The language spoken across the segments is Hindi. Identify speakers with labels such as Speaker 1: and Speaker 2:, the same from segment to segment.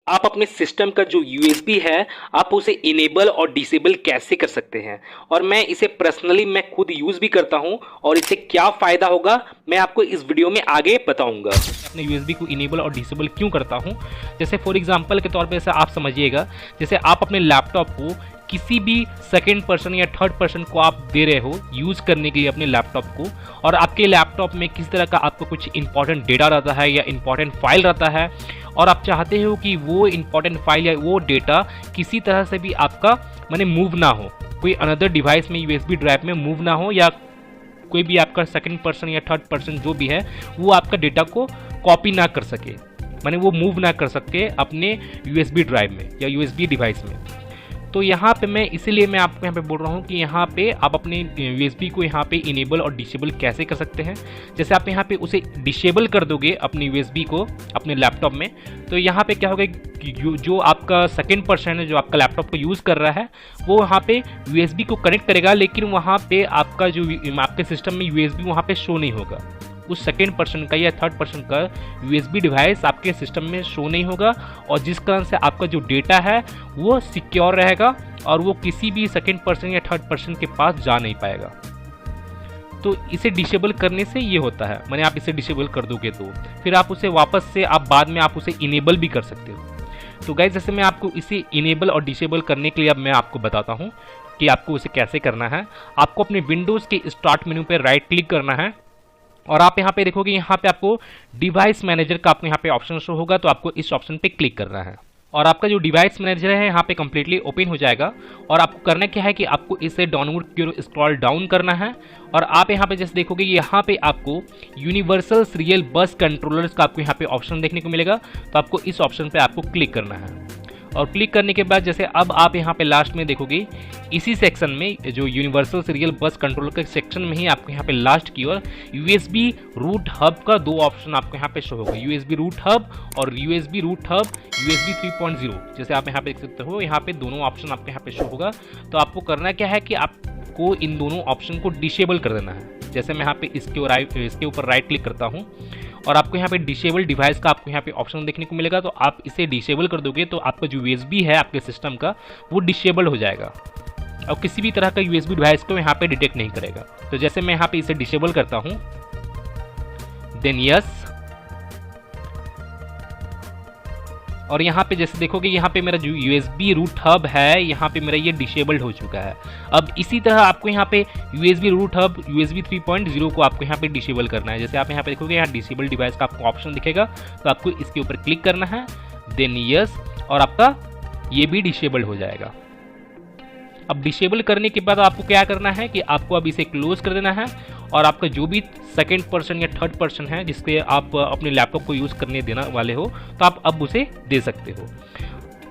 Speaker 1: आप अपने सिस्टम का जो यूएसबी है आप उसे इनेबल और डिसेबल कैसे कर सकते हैं, और मैं इसे पर्सनली मैं खुद यूज़ भी करता हूं और इससे क्या फ़ायदा होगा मैं आपको इस वीडियो में आगे बताऊंगा।
Speaker 2: अपने यूएसबी को इनेबल और डिसेबल क्यों करता हूं, जैसे फॉर एग्जांपल के तौर पे ऐसा आप समझिएगा, जैसे आप अपने लैपटॉप को किसी भी सेकंड पर्सन या थर्ड पर्सन को आप दे रहे हो यूज़ करने के लिए अपने लैपटॉप को, और आपके लैपटॉप में किस तरह का आपको कुछ इंपॉर्टेंट डेटा रहता है या इंपॉर्टेंट फाइल रहता है, और आप चाहते हो कि वो इंपॉर्टेंट फाइल या वो डेटा किसी तरह से भी आपका माने मूव ना हो, कोई अनदर डिवाइस में यूएसबी ड्राइव में मूव ना हो, या कोई भी आपका सेकंड पर्सन या थर्ड पर्सन जो भी है वो आपका डेटा को कॉपी ना कर सके, माने वो मूव ना कर सके अपने यूएसबी ड्राइव में या यूएसबी डिवाइस में। तो यहाँ पे मैं इसीलिए मैं आपको यहाँ पे बोल रहा हूँ कि यहाँ पे आप अपने यूएसबी को यहाँ पे इनेबल और डिसेबल कैसे कर सकते हैं। जैसे आप यहाँ पे उसे डिसेबल कर दोगे अपने यूएसबी को अपने लैपटॉप में, तो यहाँ पे क्या होगा कि जो आपका सेकंड पर्सन है जो आपका लैपटॉप को यूज़ कर रहा है वो वहाँ पे यूएसबी को कनेक्ट करेगा, लेकिन वहाँ पे आपका जो आपके सिस्टम में यूएसबी वहाँ पे शो नहीं होगा। उस सेकेंड पर्सन का या थर्ड पर्सन का यूएसबी डिवाइस आपके सिस्टम में शो नहीं होगा, और जिस कारण से आपका जो डेटा है वो सिक्योर रहेगा और वो किसी भी सेकेंड पर्सन या थर्ड पर्सन के पास जा नहीं पाएगा। तो इसे डिसेबल करने से ये होता है, माने आप इसे डिसेबल कर दोगे तो फिर आप उसे वापस से आप बाद में आप उसे इनेबल भी कर सकते हो। तो गाइस, जैसे मैं आपको इसे इनेबल और डिसेबल करने के लिए अब मैं आपको बताता हूँ कि आपको उसे कैसे करना है। आपको अपने विंडोज़ के स्टार्ट मेनू पर राइट क्लिक करना है, और आप यहाँ पे देखोगे यहाँ पे आपको डिवाइस मैनेजर का आपको यहाँ पे ऑप्शन शो होगा, तो आपको इस ऑप्शन पे क्लिक करना है और आपका जो डिवाइस मैनेजर है यहाँ पे कम्प्लीटली ओपन हो जाएगा। और आपको करना क्या है कि आपको इसे डाउनलोड की ओर स्क्रॉल डाउन करना है, और आप यहाँ पे जैसे देखोगे यहाँ पे आपको यूनिवर्सल सीरियल बस कंट्रोलर्स का आपको यहाँ पे ऑप्शन देखने को मिलेगा, तो आपको इस ऑप्शन पे आपको क्लिक करना है। और क्लिक करने के बाद जैसे अब आप यहाँ पे लास्ट में देखोगे इसी सेक्शन में जो यूनिवर्सल सीरियल बस कंट्रोलर के सेक्शन में ही आपको यहाँ पे लास्ट की ओर यूएसबी रूट हब का दो ऑप्शन आपको यहाँ पे शो होगा, यूएसबी रूट हब और यूएसबी रूट हब यूएसबी 3.0। जैसे आप यहाँ पे देख सकते हो यहाँ पे दोनों ऑप्शन आपके यहाँ पे शो होगा। तो आपको करना क्या है कि आपको इन दोनों ऑप्शन को डिसेबल कर देना है। जैसे मैं यहाँ पे इसके ऊपर राइट क्लिक करता हूँ और आपको यहाँ पे डिसेबल डिवाइस का आपको यहाँ पे ऑप्शन देखने को मिलेगा, तो आप इसे डिसेबल कर दोगे तो आपका जो यूएसबी है आपके सिस्टम का वो डिसेबल हो जाएगा और किसी भी तरह का यूएसबी डिवाइस को यहाँ पे डिटेक्ट नहीं करेगा। तो जैसे मैं यहाँ पे इसे डिसेबल करता हूँ, देन यस, और यहाँ पे जैसे देखोगे यहाँ पे मेरा जो USB रूट हब है यहाँ पे मेरा ये डिसेबल्ड हो चुका है। अब इसी तरह आपको यहाँ पे USB रूट हब USB 3.0 को आपको यहाँ पे डिसेबल करना है। जैसे आप यहाँ पे देखोगे यहाँ डिसेबल डिवाइस का आपको ऑप्शन दिखेगा, तो आपको इसके ऊपर क्लिक करना है, देन यस, और आपका ये भी डिसेबल हो जाएगा। अब डिसेबल करने के बाद आपको क्या करना है कि आपको अब इसे क्लोज कर देना है, और आपका जो भी सेकंड पर्सन या थर्ड पर्सन है जिसके आप अपने लैपटॉप को यूज़ करने देने वाले हो, तो आप अब उसे दे सकते हो।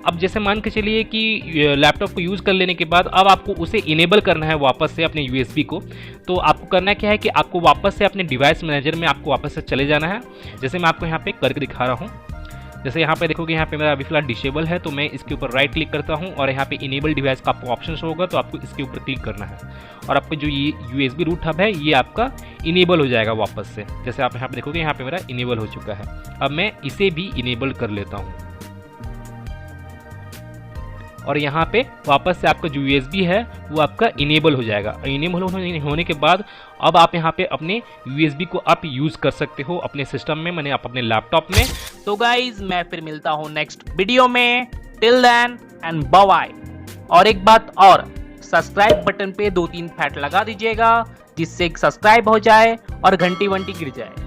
Speaker 2: अब जैसे मान के चलिए कि लैपटॉप को यूज़ कर लेने के बाद अब आपको उसे इनेबल करना है वापस से अपने यूएसबी को। तो आपको करना क्या है कि आपको वापस से अपने डिवाइस मैनेजर में आपको वापस से चले जाना है। जैसे मैं आपको यहाँ पे करके दिखा रहा हूँ। जैसे यहाँ पे देखोगे यहाँ पे मेरा अभी फिलहाल डिसेबल है, तो मैं इसके ऊपर राइट क्लिक करता हूँ और यहाँ पे इनेबल डिवाइस का आपको ऑप्शन शो होगा, तो आपको इसके ऊपर क्लिक करना है और आपका जो ये यूएसबी रूट हब है ये आपका इनेबल हो जाएगा वापस से। जैसे आप यहाँ पे देखोगे यहाँ पे मेरा इनेबल हो चुका है। अब मैं इसे भी इनेबल कर लेता हूँ और यहाँ पे वापस से आपका जो यूएसबी है वो आपका इनेबल हो जाएगा। इनेबल होने के बाद अब आप यहाँ पे अपने यूएसबी को आप यूज़ कर सकते हो अपने सिस्टम में, माने आप अपने लैपटॉप में।
Speaker 3: तो गाइज मैं फिर मिलता हूँ नेक्स्ट वीडियो में, till then and bye bye. और एक बात और, सब्सक्राइब बटन पे 2-3 फैट लगा दीजिएगा जिससे सब्सक्राइब हो जाए और घंटी वंटी गिर जाए।